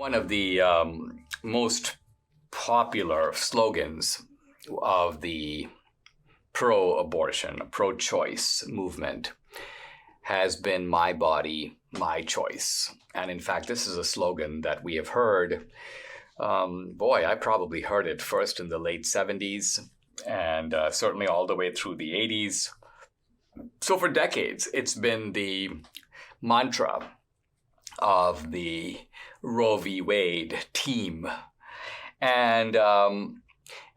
One of the most popular slogans of the pro-abortion, pro-choice movement has been "My body, my choice." And in fact, this is a slogan that we have heard. I probably heard it first in the late 70s and certainly all the way through the 80s. So for decades, it's been the mantra of the Roe v. Wade team. And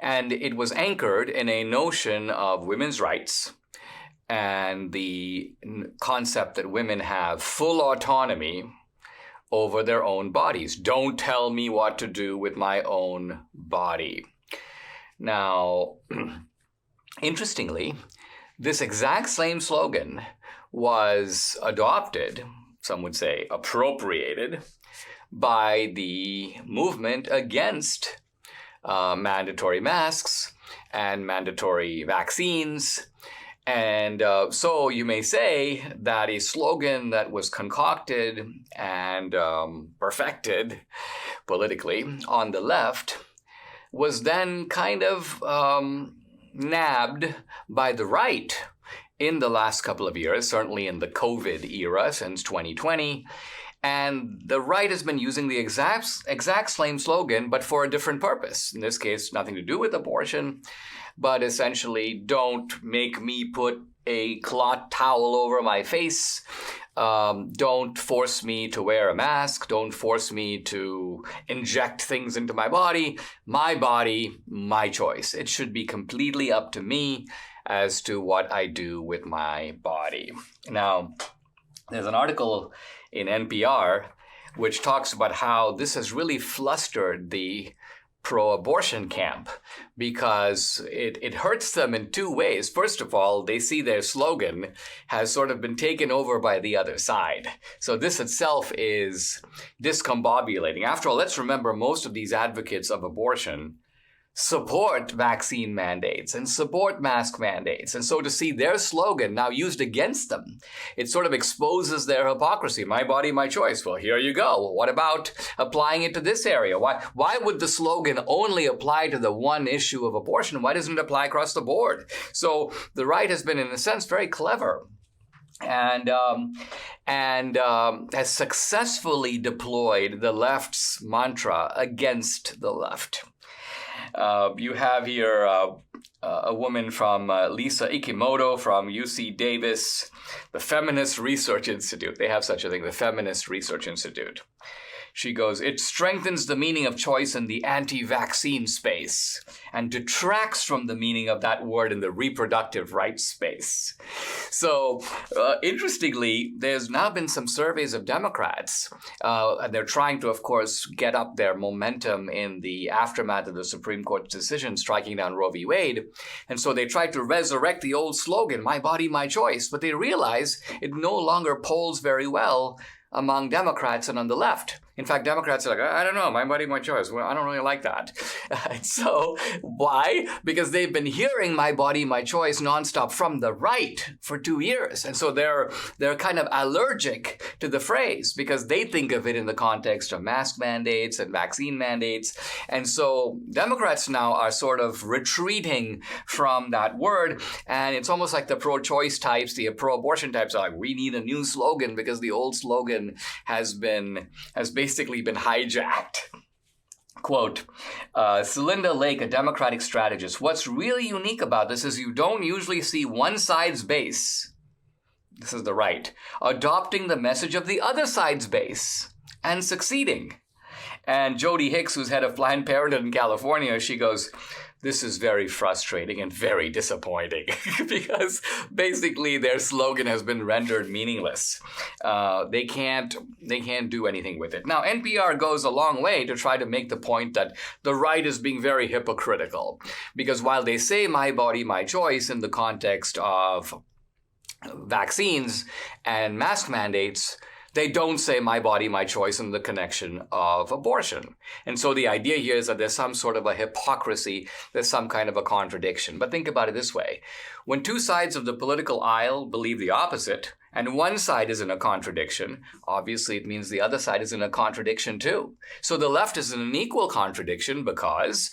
it was anchored in a notion of women's rights and the concept that women have full autonomy over their own bodies. Don't tell me what to do with my own body. Now, interestingly, this exact same slogan was adopted, some would say appropriated, by the movement against mandatory masks and mandatory vaccines. And so you may say that a slogan that was concocted and perfected politically on the left was then kind of nabbed by the right in the last couple of years, certainly in the COVID era since 2020. And the right has been using the exact same slogan, but for a different purpose. In this case, nothing to do with abortion, but essentially, don't make me put a cloth towel over my face. Don't force me to wear a mask. Don't force me to inject things into my body. My body, my choice. It should be completely up to me as to what I do with my body. Now, there's an article in NPR which talks about how this has really flustered the pro-abortion camp because it hurts them in two ways. First of all, they see their slogan has sort of been taken over by the other side. So this itself is discombobulating. After all, let's remember most of these advocates of abortion support vaccine mandates and support mask mandates. And so to see their slogan now used against them, it sort of exposes their hypocrisy. My body, my choice. Well, here you go. What about applying it to this area? Why would the slogan only apply to the one issue of abortion? Why doesn't it apply across the board? So the right has been, in a sense, very clever and has successfully deployed the left's mantra against the left. You have here a woman from Lisa Ikimoto from UC Davis, the Feminist Research Institute. They have such a thing, the Feminist Research Institute. She goes, "It strengthens the meaning of choice in the anti-vaccine space and detracts from the meaning of that word in the reproductive rights space." So, interestingly, there's now been some surveys of Democrats, and they're trying to, of course, get up their momentum in the aftermath of the Supreme Court's decision striking down Roe v. Wade. And so they tried to resurrect the old slogan, "My body, my choice," but they realize it no longer polls very well among Democrats and on the left. In fact, Democrats are like, I don't know, my body, my choice. Well, I don't really like that. So why? Because they've been hearing "my body, my choice" nonstop from the right for 2 years. And so they're kind of allergic to the phrase because they think of it in the context of mask mandates and vaccine mandates. And so Democrats now are sort of retreating from that word. And it's almost like the pro-choice types, the pro-abortion types are like, we need a new slogan because the old slogan has basically been hijacked. Quote, Celinda Lake, a Democratic strategist, "What's really unique about this is you don't usually see one side's base," this is the right, "adopting the message of the other side's base and succeeding." And Jody Hicks, who's head of Planned Parenthood in California, she goes, "This is very frustrating and very disappointing," because basically their slogan has been rendered meaningless. They can't do anything with it. Now, NPR goes a long way to try to make the point that the right is being very hypocritical, because while they say "my body, my choice" in the context of vaccines and mask mandates, they don't say "my body, my choice" in the connection of abortion. And so the idea here is that there's some sort of a hypocrisy, there's some kind of a contradiction. But think about it this way. When two sides of the political aisle believe the opposite, and one side is in a contradiction, obviously it means the other side is in a contradiction too. So the left is in an equal contradiction because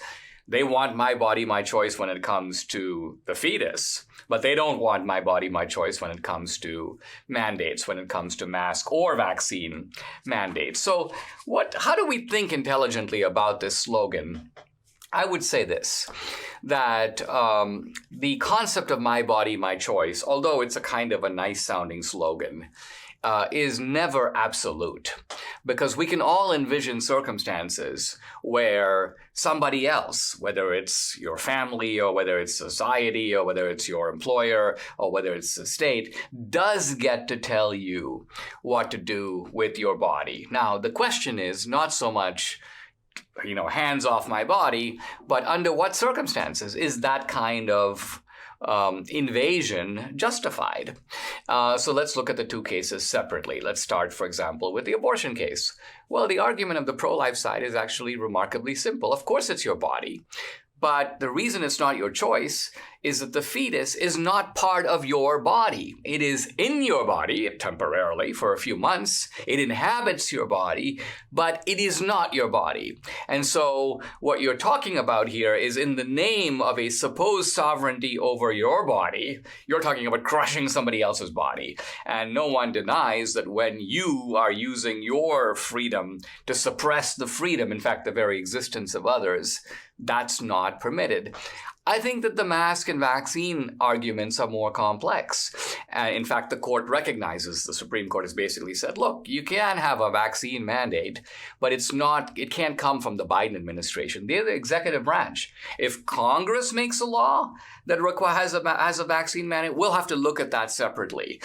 they want my body, my choice when it comes to the fetus, but they don't want my body, my choice when it comes to mandates, when it comes to mask or vaccine mandates. So how do we think intelligently about this slogan? I would say this, that the concept of my body, my choice, although it's a kind of a nice sounding slogan, is never absolute, because we can all envision circumstances where somebody else, whether it's your family or whether it's society or whether it's your employer or whether it's the state, does get to tell you what to do with your body. Now, the question is not so much, hands off my body, but under what circumstances is that kind of invasion justified? So let's look at the two cases separately. Let's start, for example, with the abortion case. Well, the argument of the pro-life side is actually remarkably simple. Of course, it's your body. But the reason it's not your choice is that the fetus is not part of your body. It is in your body temporarily for a few months. It inhabits your body, but it is not your body. And so what you're talking about here is, in the name of a supposed sovereignty over your body, you're talking about crushing somebody else's body. And no one denies that when you are using your freedom to suppress the freedom, in fact, the very existence of others, that's not permitted. I think that the mask and vaccine arguments are more complex. In fact, the Supreme Court has basically said, look, you can have a vaccine mandate, but it can't come from the Biden administration. They're the executive branch. If Congress makes a law that has a vaccine mandate, we'll have to look at that separately.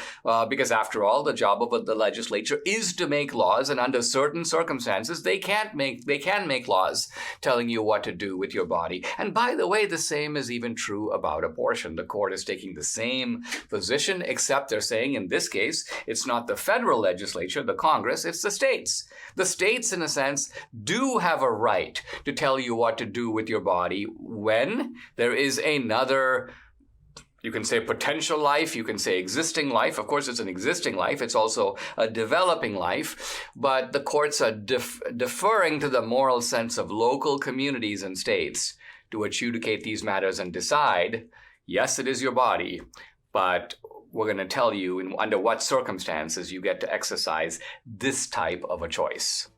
Because after all, the job of the legislature is to make laws, and under certain circumstances, they can make laws telling you what to do with your body. And by the way, the same is even true about abortion. The court is taking the same position, except they're saying in this case, it's not the federal legislature, the Congress, it's the states. The states, in a sense, do have a right to tell you what to do with your body when there is another, you can say potential life, you can say existing life. Of course, it's an existing life. It's also a developing life. But the courts are deferring to the moral sense of local communities and states to adjudicate these matters and decide, yes, it is your body, but we're going to tell you under what circumstances you get to exercise this type of a choice.